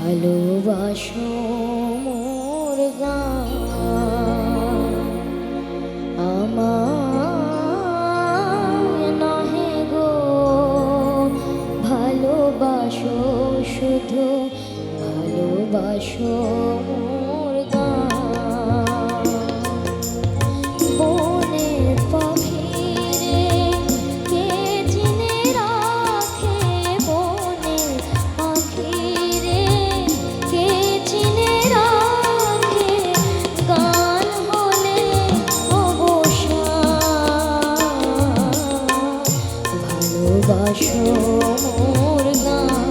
ভালোবাসো মোর গান আমায় নহে গো ভালোবাসো শুধু ভালোবাসো মোর গান বনের পাখিরে কে চিনে রাখে বনের পাখিরে কে চিনে রাখে গান হলে অবসান ভালোবাসো মোর গান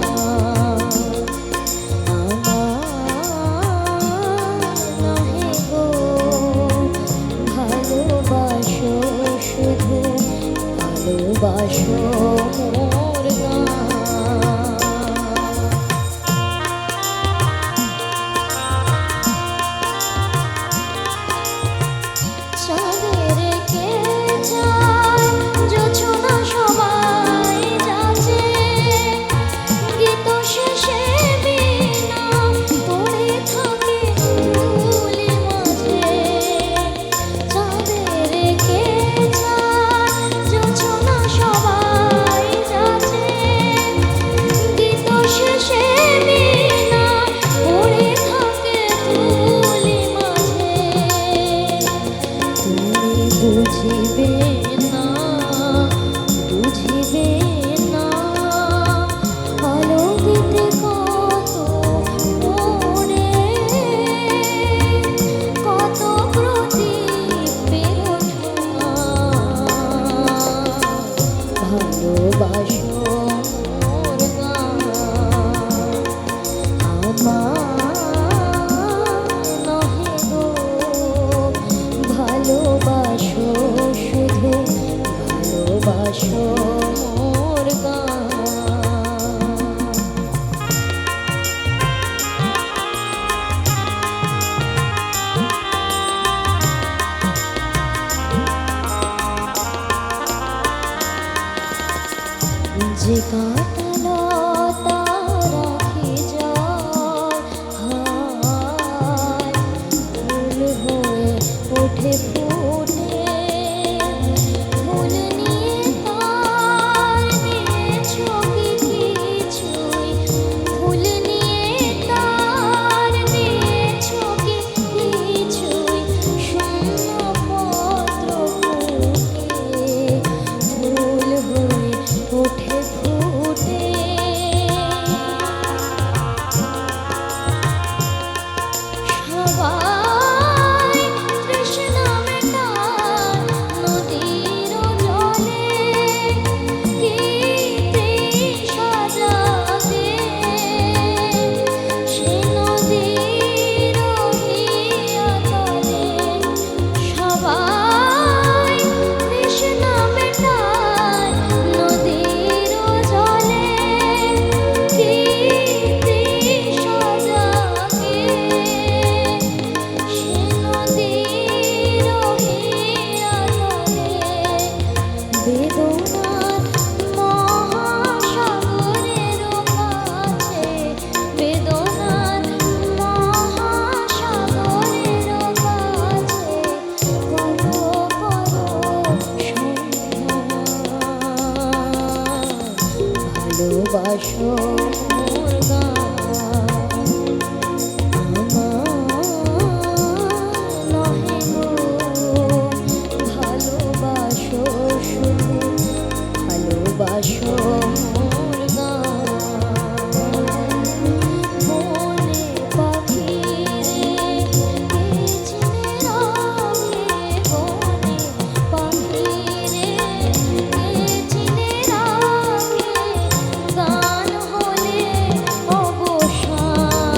নহে গো ভালোবাসো শুধু ভালোবাসো মোর গান চাঁদের কে চায় জোছনা সবাই যাচ্ছে গীত শেষে বীণা পড়ে থাকে ধুলি মাঝে চাঁদের কে চায় জোছনা সবাই যাচ্ছে গীত শেষে বীণা পড়ে থাকে ধুলি মাঝে তুমি বুঝিবে না বুঝিবে না আলোকিতে কত মোড়ে কত প্রদীপের ওঠা ভালোবাসো মোর গান আমায় নহে গো ভালোবাসো শুধু ভালোবাসো মোর গান যে কাঁটালতা রাখি যায় হায় ফুল হয়ে ওঠে ফুটে ফুল নিয়ে তার নিয়েছো কি কিছুই ফুল নিয়ে তার নিয়েছো কি কিছুই শূন্য পত্র ফুটে ফুল হয়ে ওঠে ফুটে সবাই তৃষ্ণা মেটায় নদীর জলে কি তৃষা জাগে সে নদীর হিয়াতলে সবাই তৃষ্ণা মেটায় নদীর জলে কি তৃষা জাগে সে নদীর হিয়াতলে বেদনার মহাসাগরের কাছে বেদনার মহাসাগরের কাছে করো ভালোবাসো মোর গান নহে গো ভালোবাসো শুধু ভালোবাসো মোর গান বনে পাখিরে কে চিনে রাখে বনে পাখিরে কে চিনে রাখে গান হলে অবসান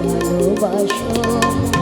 ভালোবাসো